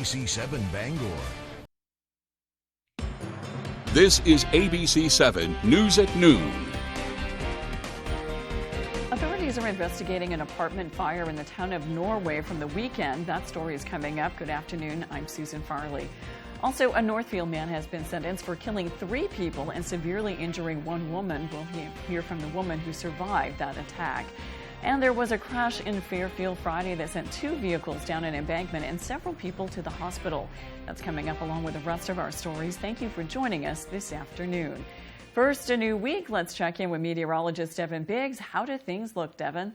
ABC7 Bangor. This is ABC 7 News at Noon. Authorities are investigating an apartment fire in the town of Norway from the weekend. That story is coming up. Good afternoon. I'm Susan Farley. Also, a Northfield man has been sentenced for killing 3 people and severely injuring 1 woman. We'll hear from the woman who survived that attack. And there was a crash in Fairfield Friday that sent 2 vehicles down an embankment and several people to the hospital. That's coming up along with the rest of our stories. Thank you for joining us this afternoon. First, a new week. Let's check in with meteorologist Devin Biggs. How do things look, Devin?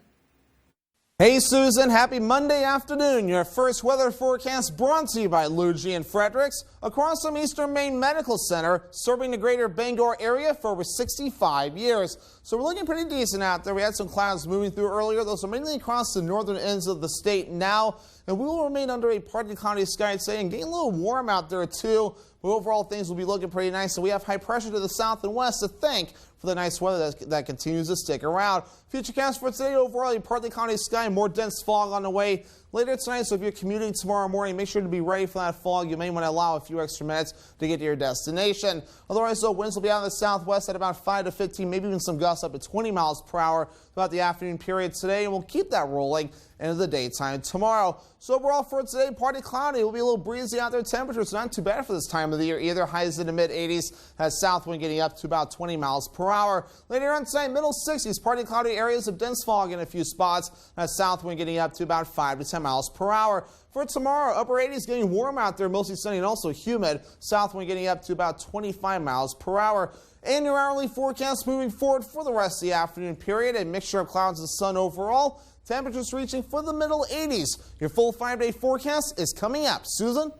Hey Susan, happy Monday afternoon. Your first weather forecast brought to you by Luigi and Fredericks across from Eastern Maine Medical Center, serving the greater Bangor area for over 65 years. So we're looking pretty decent out there. We had some clouds moving through earlier. Those are mainly across the northern ends of the state now, and we will remain under a partly cloudy sky today and getting a little warm out there too. But overall, things will be looking pretty nice, and we have high pressure to the south and west to thank for the nice weather that continues to stick around. Futurecast for today, overall, a partly cloudy sky, more dense fog on the way later tonight. So if you're commuting tomorrow morning, make sure to be ready for that fog. You may want to allow a few extra minutes to get to your destination. Otherwise, though, winds will be out of the southwest at about 5 to 15, maybe even some gusts up to 20 miles per hour throughout the afternoon period today, and we'll keep that rolling into the daytime tomorrow. So overall for today, partly cloudy. It will be a little breezy out there. Temperatures not too bad for this time of the year either. Highs in the mid-80s, as south wind getting up to about 20 miles per hour. Later on tonight, middle 60s, partly cloudy areas of dense fog in a few spots. As south wind getting up to about 5 to 10 miles per hour. For tomorrow, upper 80s getting warm out there, mostly sunny and also humid. South wind getting up to about 25 miles per hour. And your hourly forecast moving forward for the rest of the afternoon period. A mixture of clouds and sun overall. Temperatures reaching for the middle 80s. Your full 5-day forecast is coming up. Susan?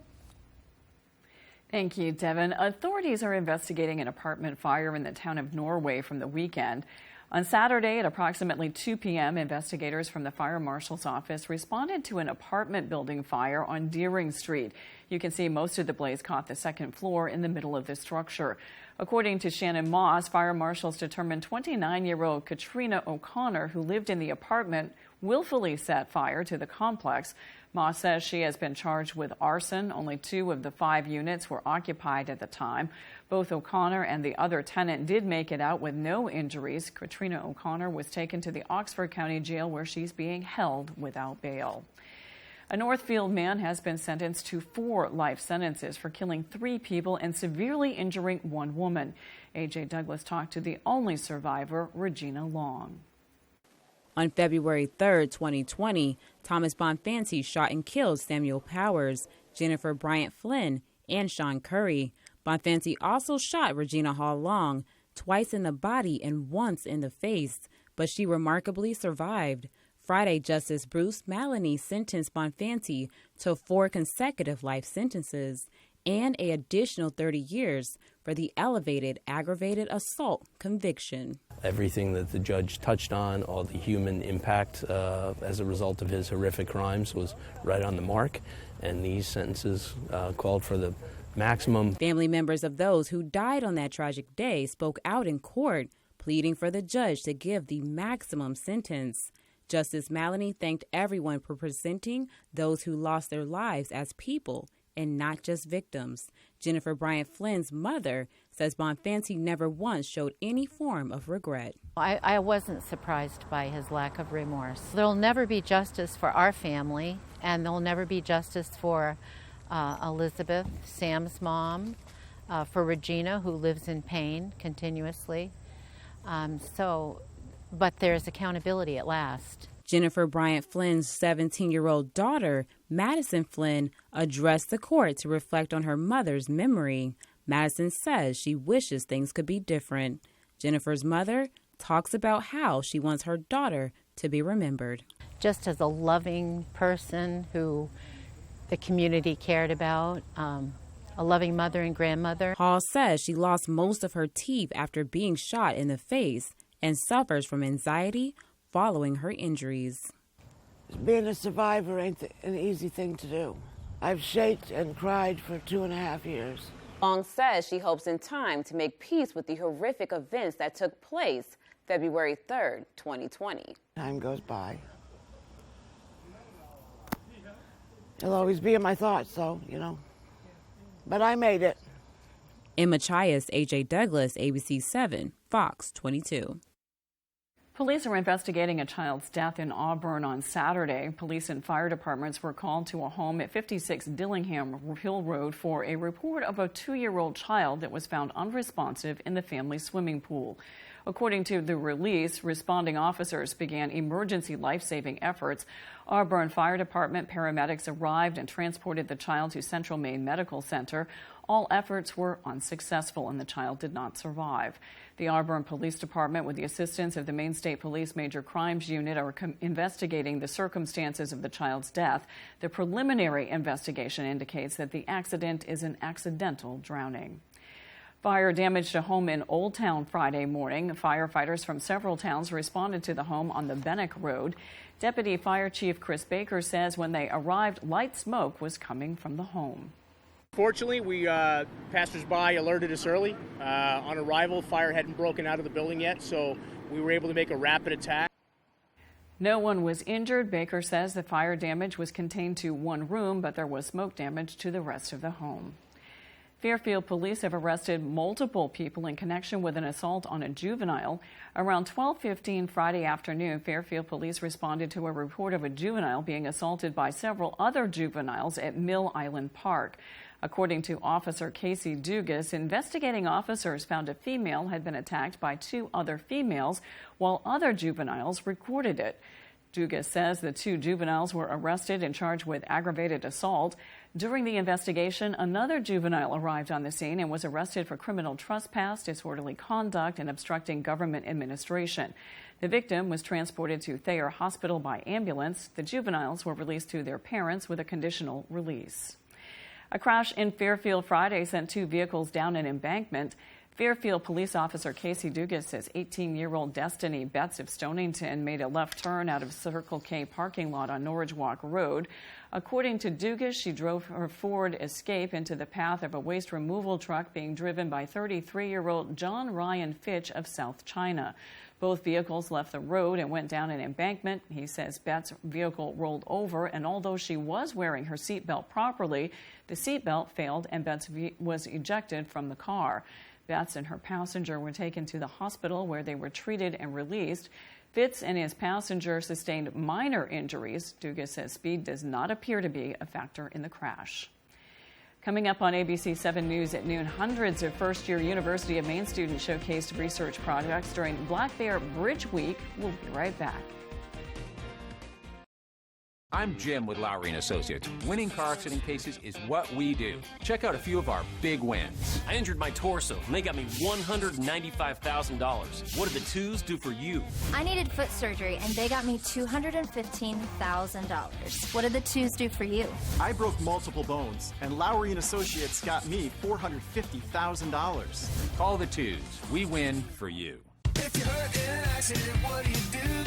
Thank you, Devin. Authorities are investigating an apartment fire in the town of Norway from the weekend. On Saturday at approximately 2 p.m., investigators from the fire marshal's office responded to an apartment building fire on Deering Street. You can see most of the blaze caught the second floor in the middle of the structure. According to Shannon Moss, fire marshals determined 29-year-old Katrina O'Connor, who lived in the apartment, willfully set fire to the complex. Moss says she has been charged with arson. Only 2 of the 5 units were occupied at the time. Both O'Connor and the other tenant did make it out with no injuries. Katrina O'Connor was taken to the Oxford County Jail, where she's being held without bail. A Northfield man has been sentenced to 4 life sentences for killing 3 people and severely injuring 1 woman. A.J. Douglas talked to the only survivor, Regina Long. On February 3, 2020, Thomas Bonfanti shot and killed Samuel Powers, Jennifer Bryant Flynn, and Sean Curry. Bonfanti also shot Regina Hall Long, twice in the body and once in the face, but she remarkably survived. Friday, Justice Bruce Maloney sentenced Bonfanti to 4 consecutive life sentences and an additional 30 years for the elevated aggravated assault conviction. Everything that the judge touched on, all the human impact as a result of his horrific crimes, was right on the mark, and these sentences called for the maximum. Family members of those who died on that tragic day spoke out in court, pleading for the judge to give the maximum sentence. Justice Maloney thanked everyone for presenting those who lost their lives as people and not just victims. Jennifer Bryant Flynn's mother says Bonfanti never once showed any form of regret. I wasn't surprised by his lack of remorse. There'll never be justice for our family, and there'll never be justice for Elizabeth, Sam's mom, for Regina, who lives in pain continuously. But there's accountability at last. Jennifer Bryant Flynn's 17-year-old daughter, Madison Flynn, addressed the court to reflect on her mother's memory. Madison says she wishes things could be different. Jennifer's mother talks about how she wants her daughter to be remembered. Just as a loving person who the community cared about, a loving mother and grandmother. Hall says she lost most of her teeth after being shot in the face and suffers from anxiety following her injuries. Being a survivor ain't an easy thing to do. I've shaked and cried for 2.5 years. Long says she hopes in time to make peace with the horrific events that took place February 3rd, 2020. Time goes by. He'll always be in my thoughts, so, But I made it. In Machias, A.J. Douglas, ABC 7, Fox 22. Police are investigating a child's death in Auburn on Saturday. Police and fire departments were called to a home at 56 Dillingham Hill Road for a report of a 2-year-old child that was found unresponsive in the family swimming pool. According to the release, responding officers began emergency life-saving efforts. Auburn Fire Department paramedics arrived and transported the child to Central Maine Medical Center. All efforts were unsuccessful and the child did not survive. The Auburn Police Department, with the assistance of the Maine State Police Major Crimes Unit, are investigating the circumstances of the child's death. The preliminary investigation indicates that the accident is an accidental drowning. Fire damaged a home in Old Town Friday morning. Firefighters from several towns responded to the home on the Bennick Road. Deputy Fire Chief Chris Baker says when they arrived, light smoke was coming from the home. Fortunately, passersby alerted us early. On arrival, fire hadn't broken out of the building yet, so we were able to make a rapid attack. No one was injured. Baker says the fire damage was contained to one room, but there was smoke damage to the rest of the home. Fairfield police have arrested multiple people in connection with an assault on a juvenile. Around 12:15 Friday afternoon, Fairfield police responded to a report of a juvenile being assaulted by several other juveniles at Mill Island Park. According to Officer Casey Dugas, investigating officers found a female had been attacked by 2 other females, while other juveniles recorded it. Dugas says the 2 juveniles were arrested and charged with aggravated assault. During the investigation, another juvenile arrived on the scene and was arrested for criminal trespass, disorderly conduct, and obstructing government administration. The victim was transported to Thayer Hospital by ambulance. The juveniles were released to their parents with a conditional release. A crash in Fairfield Friday sent 2 vehicles down an embankment. Fairfield police officer Casey Dugas says 18-year-old Destiny Betts of Stonington made a left turn out of Circle K parking lot on Norridge Walk Road. According to Dugas, she drove her Ford Escape into the path of a waste removal truck being driven by 33-year-old John Ryan Fitch of South China. Both vehicles left the road and went down an embankment. He says Betts' vehicle rolled over, and although she was wearing her seatbelt properly, the seatbelt failed and Betts was ejected from the car. Betts and her passenger were taken to the hospital where they were treated and released. Fitz and his passenger sustained minor injuries. Dugas says speed does not appear to be a factor in the crash. Coming up on ABC 7 News at noon, hundreds of first-year University of Maine students showcased research projects during Black Bear Bridge Week. We'll be right back. I'm Jim with Lowry & Associates. Winning car accident cases is what we do. Check out a few of our big wins. I injured my torso, and they got me $195,000. What did the twos do for you? I needed foot surgery, and they got me $215,000. What did the twos do for you? I broke multiple bones, and Lowry & Associates got me $450,000. Call the twos. We win for you. If you're hurt in an accident, what do?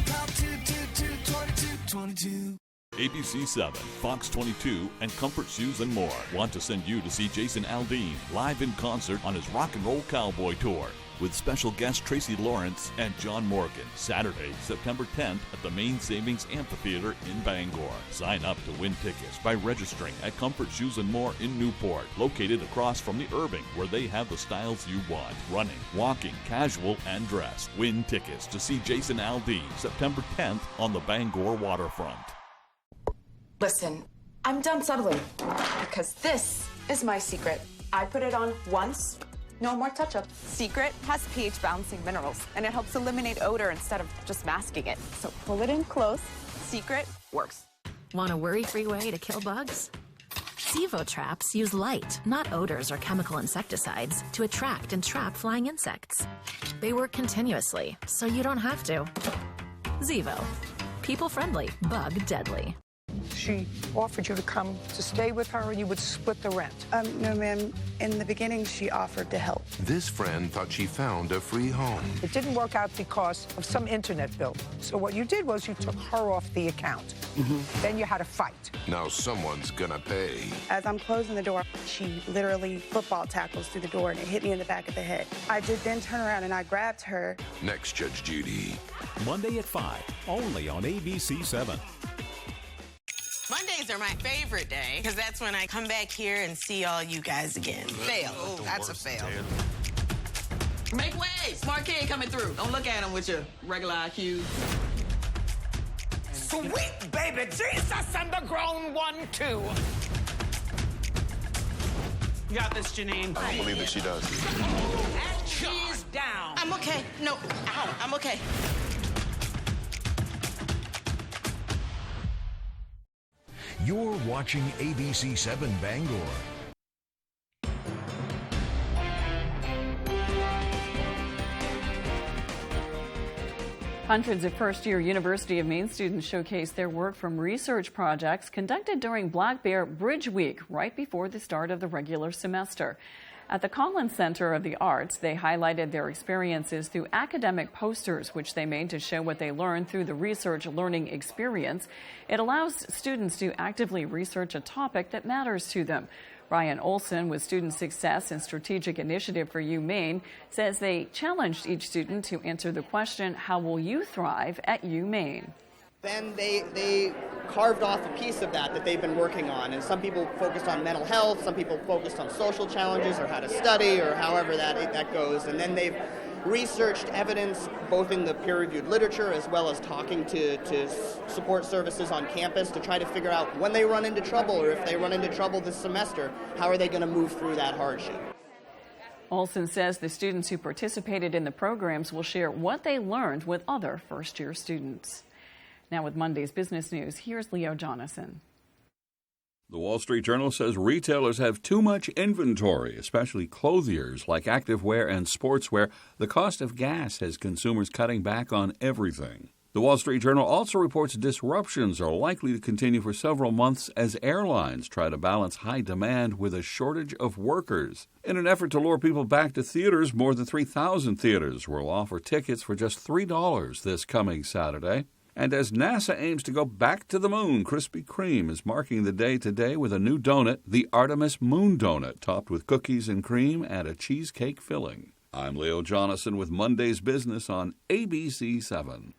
Call 222-2222. ABC 7, Fox 22, and Comfort Shoes and More want to send you to see Jason Aldean live in concert on his Rock and Roll Cowboy Tour with special guests Tracy Lawrence and John Morgan, Saturday, September 10th at the Maine Savings Amphitheater in Bangor. Sign up to win tickets by registering at Comfort Shoes and More in Newport, located across from the Irving, where they have the styles you want: running, walking, casual, and dress. Win tickets to see Jason Aldean September 10th on the Bangor waterfront. Listen, I'm done settling because this is my secret. I put it on once, no more touch-ups. Secret has pH balancing minerals, and it helps eliminate odor instead of just masking it. So pull it in close. Secret works. Want a worry-free way to kill bugs? Zevo traps use light, not odors or chemical insecticides, to attract and trap flying insects. They work continuously, so you don't have to. Zevo. People-friendly, bug-deadly. She offered you to come to stay with her, or you would split the rent? No, ma'am. In the beginning, she offered to help. This friend thought she found a free home. It didn't work out because of some internet bill. So what you did was you took her off the account. Then you had a fight. Now someone's gonna pay. As I'm closing the door, she literally football tackles through the door, and it hit me in the back of the head. I did then turn around and I grabbed her. Next, Judge Judy. Monday at 5, only on ABC 7. Mondays are my favorite day because that's when I come back here and see all you guys again. Fail. That's a fail. Make way! Smart kid coming through. Don't look at him with your regular IQ. Sweet baby Jesus and the grown one, too. You got this, Janine. I don't believe that she does. And she's down. I'm okay. No, ow, I'm okay. You're watching ABC 7 Bangor. Hundreds of first-year University of Maine students showcased their work from research projects conducted during Black Bear Bridge Week right before the start of the regular semester. At the Collins Center of the Arts, they highlighted their experiences through academic posters, which they made to show what they learned through the research learning experience. It allows students to actively research a topic that matters to them. Brian Olson with Student Success and Strategic Initiative for UMaine says they challenged each student to answer the question, how will you thrive at UMaine? Then they carved off a piece of that they've been working on. And some people focused on mental health, some people focused on social challenges or how to study or however that goes. And then they've researched evidence both in the peer-reviewed literature as well as talking to support services on campus to try to figure out when they run into trouble or if they run into trouble this semester, how are they going to move through that hardship. Olson says the students who participated in the programs will share what they learned with other first-year students. Now with Monday's business news, here's Leo Jonathan. The Wall Street Journal says retailers have too much inventory, especially clothiers like activewear and sportswear. The cost of gas has consumers cutting back on everything. The Wall Street Journal also reports disruptions are likely to continue for several months as airlines try to balance high demand with a shortage of workers. In an effort to lure people back to theaters, more than 3,000 theaters will offer tickets for just $3 this coming Saturday. And as NASA aims to go back to the moon, Krispy Kreme is marking the day today with a new donut, the Artemis Moon Donut, topped with cookies and cream and a cheesecake filling. I'm Leo Jonathan with Monday's Business on ABC 7.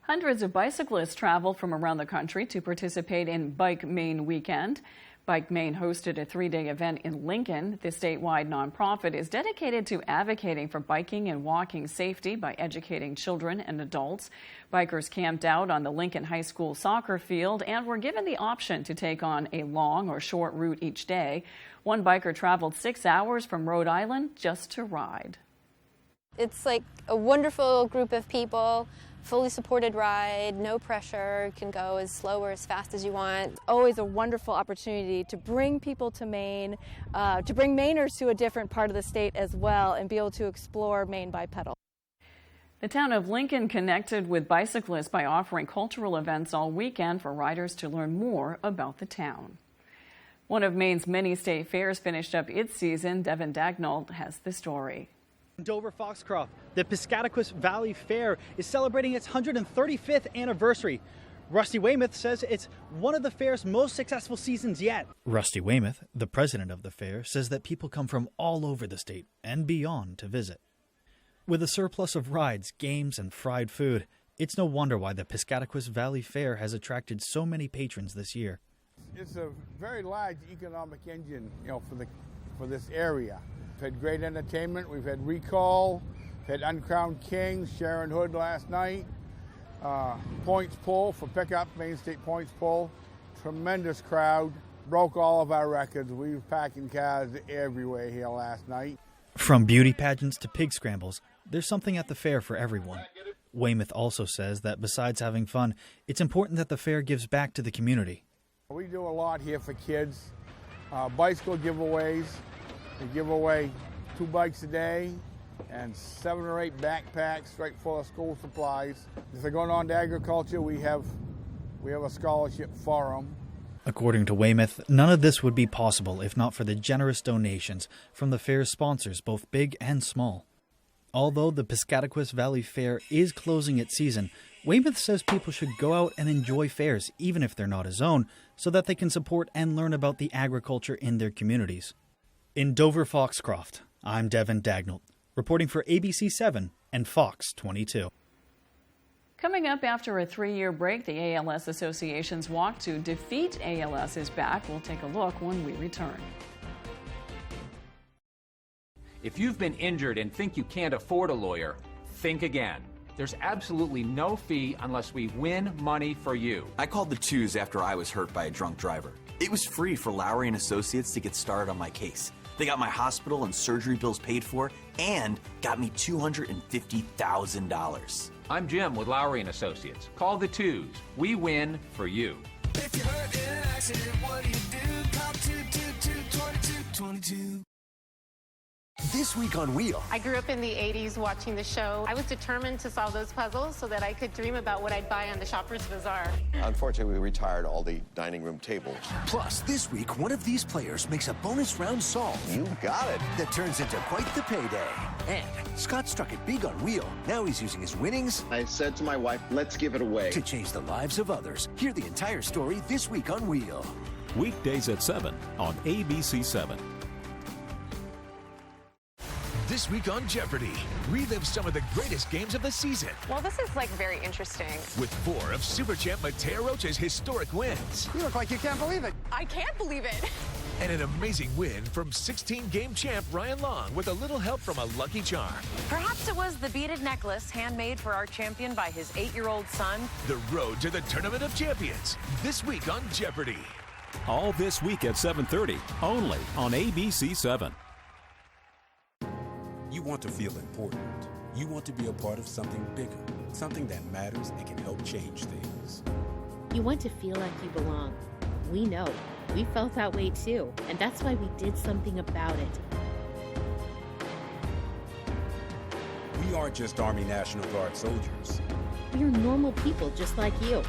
Hundreds of bicyclists traveled from around the country to participate in Bike Maine Weekend. Bike Maine hosted a 3-day event in Lincoln. The statewide nonprofit is dedicated to advocating for biking and walking safety by educating children and adults. Bikers camped out on the Lincoln High School soccer field and were given the option to take on a long or short route each day. One biker traveled 6 hours from Rhode Island just to ride. It's like a wonderful group of people. Fully supported ride, no pressure, can go as slow or as fast as you want. Always a wonderful opportunity to bring people to Maine, to bring Mainers to a different part of the state as well and be able to explore Maine by pedal. The town of Lincoln connected with bicyclists by offering cultural events all weekend for riders to learn more about the town. One of Maine's many state fairs finished up its season. Devin Dagnall has the story. Dover Foxcroft, the Piscataquis Valley Fair is celebrating its 135th anniversary. Rusty Weymouth says it's one of the fair's most successful seasons yet. Rusty Weymouth, the president of the fair, says that people come from all over the state and beyond to visit. With a surplus of rides, games, and fried food, it's no wonder why the Piscataquis Valley Fair has attracted so many patrons this year. It's a very large economic engine, for this area. We've had great entertainment. We've had Recall, had Uncrowned Kings, Sharon Hood last night, Points Pull for pickup, Maine State Points Pull. Tremendous crowd. Broke all of our records. We were packing cars everywhere here last night. From beauty pageants to pig scrambles, there's something at the fair for everyone. Weymouth also says that besides having fun, it's important that the fair gives back to the community. We do a lot here for kids. Bicycle giveaways. We give away 2 bikes a day and 7 or 8 backpacks right full of school supplies. If they're going on to agriculture, we have a scholarship for them. According to Weymouth, none of this would be possible if not for the generous donations from the fair's sponsors, both big and small. Although the Piscataquis Valley Fair is closing its season, Weymouth says people should go out and enjoy fairs, even if they're not his own, so that they can support and learn about the agriculture in their communities. In Dover Foxcroft, I'm Devin Dagnall, reporting for ABC 7 and Fox 22. Coming up after a 3-year break, the ALS Association's walk to defeat ALS is back. We'll take a look when we return. If you've been injured and think you can't afford a lawyer, think again. There's absolutely no fee unless we win money for you. I called the twos after I was hurt by a drunk driver. It was free for Lowry and Associates to get started on my case. They got my hospital and surgery bills paid for and got me $250,000. I'm Jim with Lowry and Associates. Call the twos. We win for you. If you're hurt in an accident, what do you do? Call 222-2222. This week on Wheel. I grew up in the 80s watching the show. I was determined to solve those puzzles so that I could dream about what I'd buy on the Shoppers Bazaar. Unfortunately, we retired all the dining room tables. Plus, this week, one of these players makes a bonus round solve. You got it. That turns into quite the payday. And Scott struck it big on Wheel. Now he's using his winnings. I said to my wife, let's give it away. To change the lives of others. Hear the entire story this week on Wheel. Weekdays at 7 on ABC7. This week on Jeopardy! Relive some of the greatest games of the season. Well, this is very interesting. With 4 of Super Champ Mateo Rocha's historic wins. You look like you can't believe it. I can't believe it. And an amazing win from 16-game champ Ryan Long with a little help from a lucky charm. Perhaps it was the beaded necklace handmade for our champion by his 8-year-old son. The road to the Tournament of Champions. This week on Jeopardy! All this week at 7:30, only on ABC7. You want to feel important. You want to be a part of something bigger, something that matters and can help change things. You want to feel like you belong. We know. We felt that way too, and that's why we did something about it. We aren't just Army National Guard soldiers. We are normal people just like you.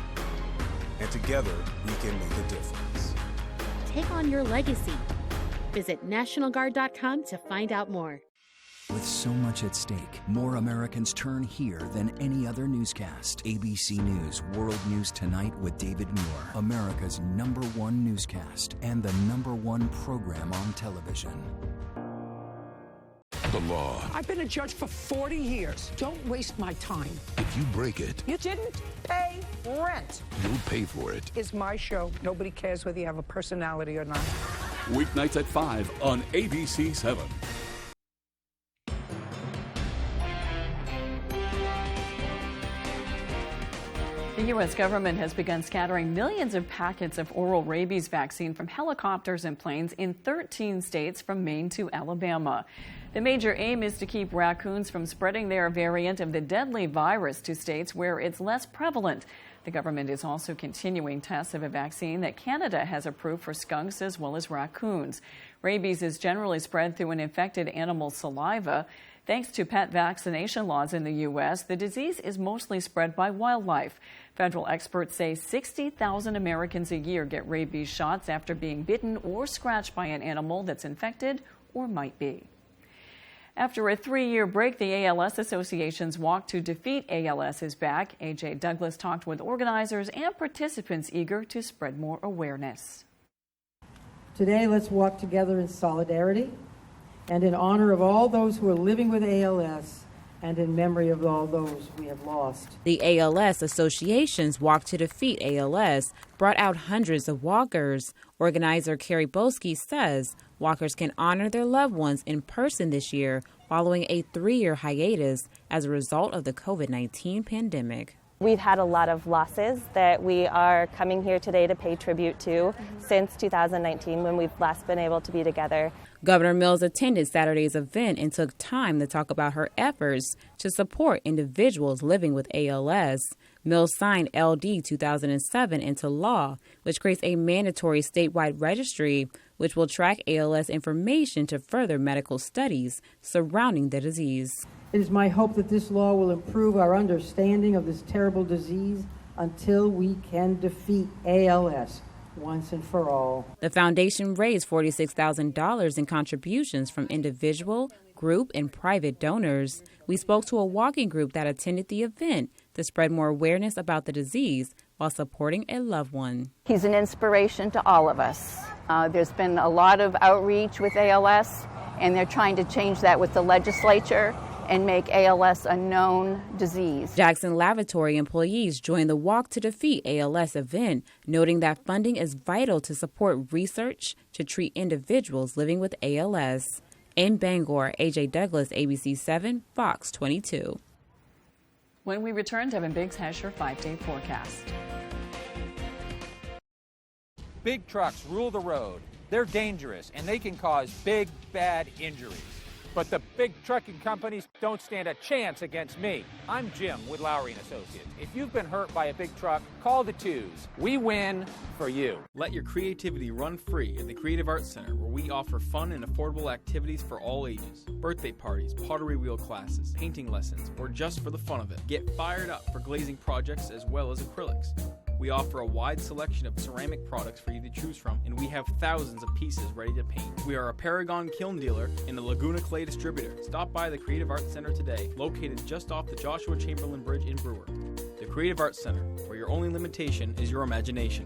And together, we can make a difference. Take on your legacy. Visit NationalGuard.com to find out more. With so much at stake, more Americans turn here than any other newscast. ABC News World News Tonight with David Muir, America's #1 newscast and the #1 program on television. The law. I've been a judge for 40 years. Don't waste my time. If you break it, You didn't pay rent. you'll pay for it. It's my show. Nobody cares whether you have a personality or not. Weeknights at 5 on ABC7. The U.S. government has begun scattering millions of packets of oral rabies vaccine from helicopters and planes in 13 states from Maine to Alabama. The major aim is to keep raccoons from spreading their variant of the deadly virus to states where it's less prevalent. The government is also continuing tests of a vaccine that Canada has approved for skunks as well as raccoons. Rabies is generally spread through an infected animal's saliva. Thanks to pet vaccination laws in the U.S., the disease is mostly spread by wildlife. Federal experts say 60,000 Americans a year get rabies shots after being bitten or scratched by an animal that's infected or might be. After a 3-year break, the ALS Association's walk to defeat ALS is back. A.J. Douglas talked with organizers and participants eager to spread more awareness. Today, let's walk together in solidarity and in honor of all those who are living with ALS and in memory of all those we have lost. The ALS Association's Walk to Defeat ALS brought out hundreds of walkers. Organizer Carrie Boski says walkers can honor their loved ones in person this year following a 3-year hiatus as a result of the COVID-19 pandemic. We've had a lot of losses that we are coming here today to pay tribute to since 2019 when we've last been able to be together. Governor Mills attended Saturday's event and took time to talk about her efforts to support individuals living with ALS. Mills signed LD 2007 into law, which creates a mandatory statewide registry which will track ALS information to further medical studies surrounding the disease. It is my hope that this law will improve our understanding of this terrible disease until we can defeat ALS once and for all. The foundation raised $46,000 in contributions from individual, group, and private donors. We spoke to a walking group that attended the event to spread more awareness about the disease while supporting a loved one. He's an inspiration to all of us. There's been a lot of outreach with ALS, and they're trying to change that with the legislature. and make ALS a known disease. Jackson Lavatory employees joined the Walk to Defeat ALS event, noting that funding is vital to support research to treat individuals living with ALS. In Bangor, AJ Douglas, ABC 7, Fox 22. When we return, Devin Biggs has your 5-day forecast. Big trucks rule the road. They're dangerous, and they can cause big, bad injuries. But the big trucking companies don't stand a chance against me. I'm Jim with Lowry & Associates. If you've been hurt by a big truck, call the twos. We win for you. Let your creativity run free at the Creative Arts Center, where we offer fun and affordable activities for all ages. Birthday parties, pottery wheel classes, painting lessons, or just for the fun of it. Get fired up for glazing projects as well as acrylics. We offer a wide selection of ceramic products for you to choose from, and we have thousands of pieces ready to paint. We are a Paragon kiln dealer and a Laguna Clay distributor. Stop by the Creative Arts Center today, located just off the Joshua Chamberlain Bridge in Brewer. The Creative Arts Center, where your only limitation is your imagination.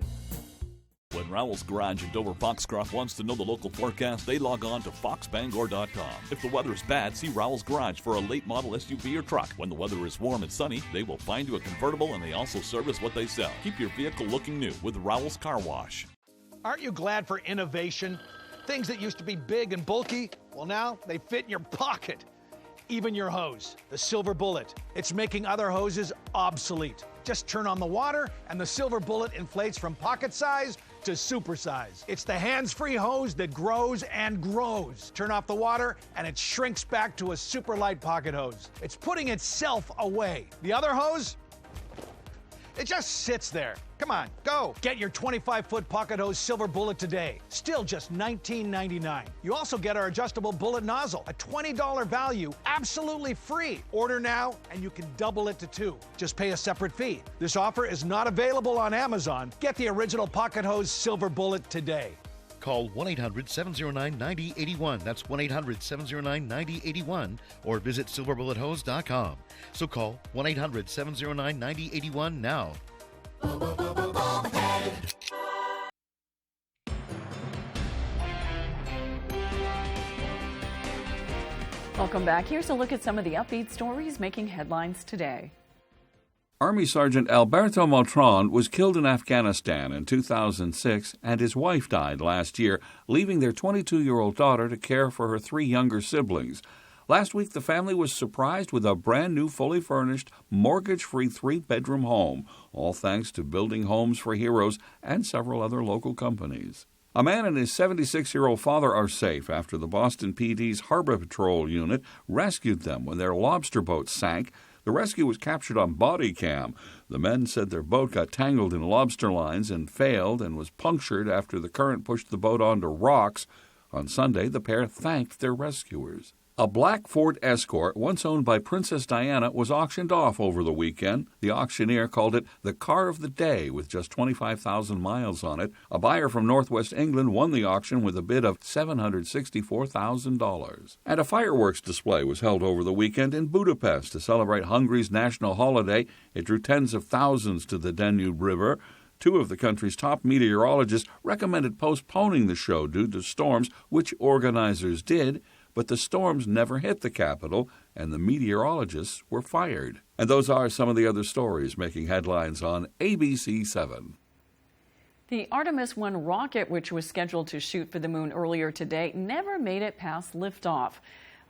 When Rowell's Garage in Dover Foxcroft wants to know the local forecast, they log on to foxbangor.com. If the weather is bad, see Rowell's Garage for a late model SUV or truck. When the weather is warm and sunny, they will find you a convertible, and they also service what they sell. Keep your vehicle looking new with Rowell's Car Wash. Aren't you glad for innovation? Things that used to be big and bulky, well now they fit in your pocket. Even your hose, the Silver Bullet. It's making other hoses obsolete. Just turn on the water and the Silver Bullet inflates from pocket size to super size. It's the hands-free hose that grows and grows. Turn off the water and it shrinks back to a super light pocket hose. It's putting itself away. The other hose, it just sits there. Come on, go. Get your 25-foot pocket hose Silver Bullet today. Still just $19.99. You also get our adjustable bullet nozzle, a $20 value, absolutely free. Order now and you can double it to 2. Just pay a separate fee. This offer is not available on Amazon. Get the original pocket hose Silver Bullet today. Call 1-800-709-9081. That's 1-800-709-9081. Or visit silverbullethose.com. So call 1-800-709-9081 now. Welcome back. Here's a look at some of the upbeat stories making headlines today. Army Sergeant Alberto Motron was killed in Afghanistan in 2006, and his wife died last year, leaving their 22-year-old daughter to care for her 3 younger siblings. Last week, the family was surprised with a brand-new, fully furnished, mortgage-free 3-bedroom home, all thanks to Building Homes for Heroes and several other local companies. A man and his 76-year-old father are safe after the Boston PD's Harbor Patrol unit rescued them when their lobster boat sank. The rescue was captured on body cam. The men said their boat got tangled in lobster lines and failed and was punctured after the current pushed the boat onto rocks. On Sunday, the pair thanked their rescuers. A black Ford Escort, once owned by Princess Diana, was auctioned off over the weekend. The auctioneer called it the car of the day with just 25,000 miles on it. A buyer from Northwest England won the auction with a bid of $764,000. And a fireworks display was held over the weekend in Budapest to celebrate Hungary's national holiday. It drew tens of thousands to the Danube River. 2 of the country's top meteorologists recommended postponing the show due to storms, which organizers did. But the storms never hit the capital, and the meteorologists were fired. And those are some of the other stories making headlines on ABC 7. The Artemis I rocket, which was scheduled to shoot for the moon earlier today, never made it past liftoff.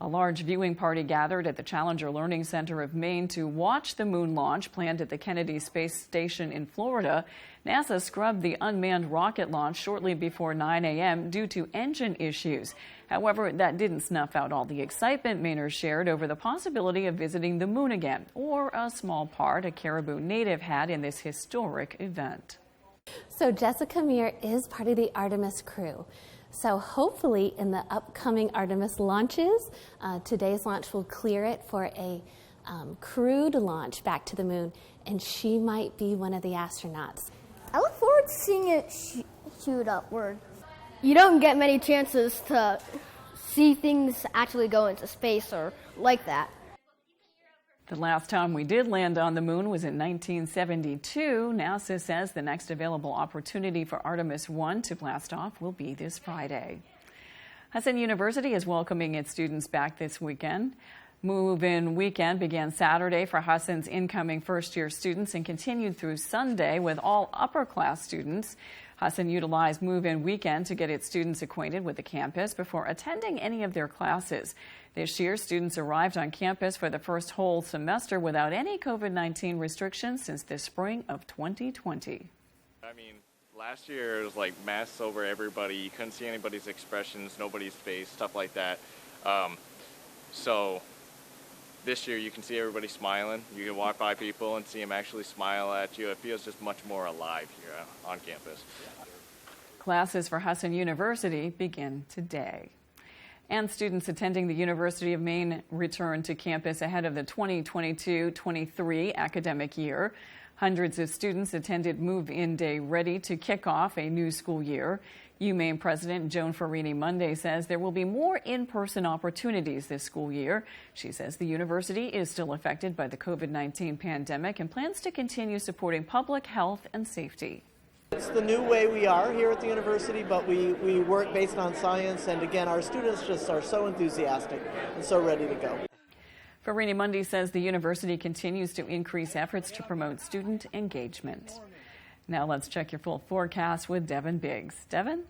A large viewing party gathered at the Challenger Learning Center of Maine to watch the moon launch planned at the Kennedy Space Station in Florida. NASA scrubbed the unmanned rocket launch shortly before 9 a.m. due to engine issues. However, that didn't snuff out all the excitement Mainers shared over the possibility of visiting the moon again, or a small part a Caribou native had in this historic event. So Jessica Meir is part of the Artemis crew. So hopefully in the upcoming Artemis launches, today's launch will clear it for a crewed launch back to the moon, and she might be one of the astronauts. I look forward to seeing it shoot upward. You don't get many chances to see things actually go into space or like that. The last time we did land on the moon was in 1972. NASA says the next available opportunity for Artemis I to blast off will be this Friday. Hudson University is welcoming its students back this weekend. Move-in weekend began Saturday for Hassan's incoming first-year students and continued through Sunday with all upper-class students. Hassan utilized Move-in weekend to get its students acquainted with the campus before attending any of their classes. This year, students arrived on campus for the first whole semester without any COVID-19 restrictions since the spring of 2020. I mean, last year it was like masks over everybody. You couldn't see anybody's expressions, nobody's face, stuff like that. So this year you can see everybody smiling. You can walk by people and see them actually smile at you. It feels just much more alive here on campus. Classes for Hassan University begin today. And students attending the University of Maine return to campus ahead of the 2022-23 academic year. Hundreds of students attended Move-In Day ready to kick off a new school year. UMaine President Joan Farini Monday says there will be more in-person opportunities this school year. She says the university is still affected by the COVID-19 pandemic and plans to continue supporting public health and safety. It's the new way we are here at the university, but we work based on science, and again, our students just are so enthusiastic and so ready to go. Farini Monday says the university continues to increase efforts to promote student engagement. Now let's check your full forecast with Devin Biggs. Devin?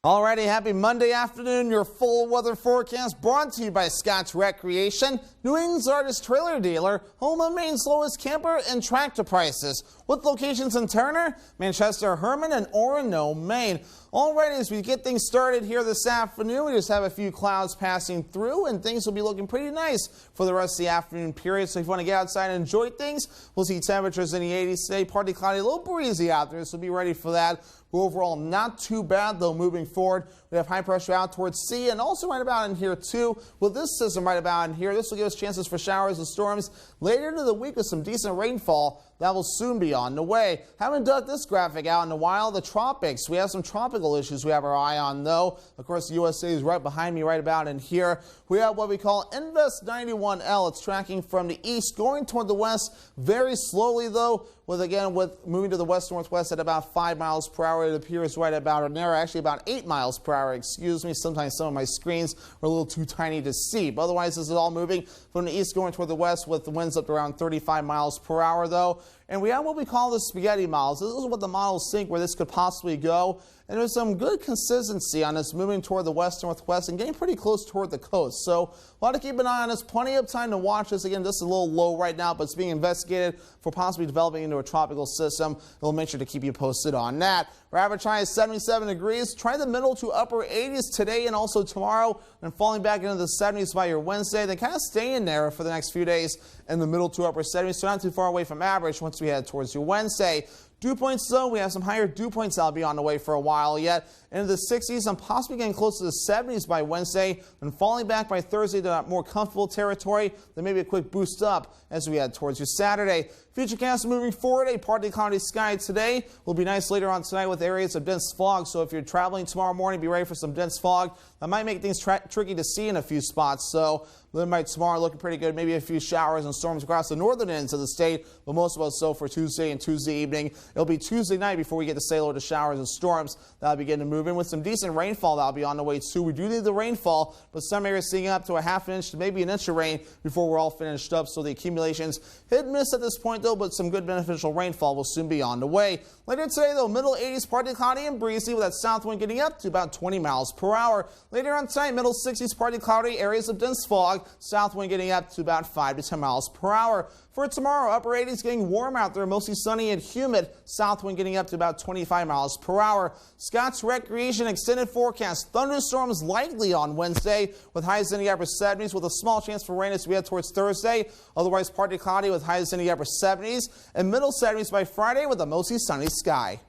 Alrighty, happy Monday afternoon. Your full weather forecast brought to you by Scott's Recreation, New England's largest trailer dealer, home of Maine's lowest camper and tractor prices, with locations in Turner, Manchester, Herman, and Orono, Maine. Alrighty, as we get things started here this afternoon, we just have a few clouds passing through, and things will be looking pretty nice for the rest of the afternoon period. So if you want to get outside and enjoy things, we'll see temperatures in the 80s today. Partly cloudy, a little breezy out there, so be ready for that. Overall, not too bad, though, moving forward. We have high pressure out towards sea and also right about in here, too. With this system right about in here, this will give us chances for showers and storms later into the week with some decent rainfall. That will soon be on the way. Haven't done this graphic out in a while. The tropics. We have some tropical issues we have our eye on, though. Of course, the USA is right behind me right about in here. We have what we call Invest 91L. It's tracking from the east, going toward the west very slowly, though, with moving to the west-northwest at about 5 miles per hour. It appears right about an hour, actually about 8 miles per hour. Excuse me. Sometimes some of my screens are a little too tiny to see. But otherwise, this is all moving from the east going toward the west with the winds up to around 35 miles per hour, though. And we have what we call the spaghetti models. This is what the models think where this could possibly go. And there's some good consistency on this moving toward the west-northwest and getting pretty close toward the coast. So we'll have to keep an eye on this. Plenty of time to watch this. Again, this is a little low right now, but it's being investigated for possibly developing into a tropical system. We'll make sure to keep you posted on that. Our average high is 77 degrees. Try the middle to upper 80s today and also tomorrow, and falling back into the 70s by your Wednesday. Then kind of stay in there for the next few days in the middle to upper 70s, so not too far away from average once we head towards your Wednesday. Dew points, though, we have some higher dew points that'll be on the way for a while yet. Into the 60s and possibly getting close to the 70s by Wednesday, and falling back by Thursday to more comfortable territory. Then maybe a quick boost up as we head towards your Saturday. Futurecast moving forward, a partly cloudy sky today. Will be nice later on tonight with areas of dense fog. So if you're traveling tomorrow morning, be ready for some dense fog. That might make things tricky to see in a few spots. So tomorrow looking pretty good. Maybe a few showers and storms across the northern ends of the state, but most of us so for Tuesday and Tuesday evening. It'll be Tuesday night before we get to say hello to showers and storms. That'll begin to move in with some decent rainfall that'll be on the way too. We do need the rainfall, but some areas seeing up to a half inch to maybe an inch of rain before we're all finished up. So the accumulations hit and miss at this point, though, but some good beneficial rainfall will soon be on the way. Later today, though, middle 80s, partly cloudy and breezy with that south wind getting up to about 20 miles per hour. Later on tonight, middle 60s, partly cloudy, areas of dense fog, south wind getting up to about 5 to 10 miles per hour. For tomorrow, upper 80s getting warm out there, mostly sunny and humid. South wind getting up to about 25 miles per hour. Scott's Recreation extended forecast. Thunderstorms likely on Wednesday with highs in the upper 70s with a small chance for rain as we head towards Thursday. Otherwise, partly cloudy with highs in the upper 70s and middle 70s by Friday with a mostly sunny sky.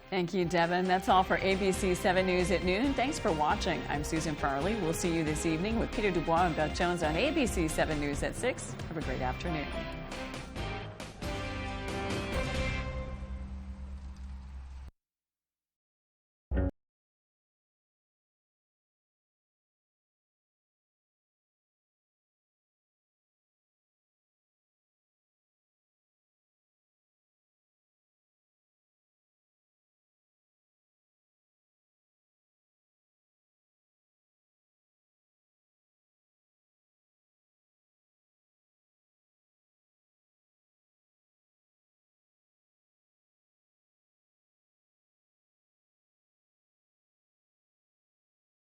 Thank you, Devin. That's all for ABC 7 News at noon. Thanks for watching. I'm Susan Farley. We'll see you this evening with Peter Dubois and Beth Jones on ABC 7 News at 6. Have a great afternoon.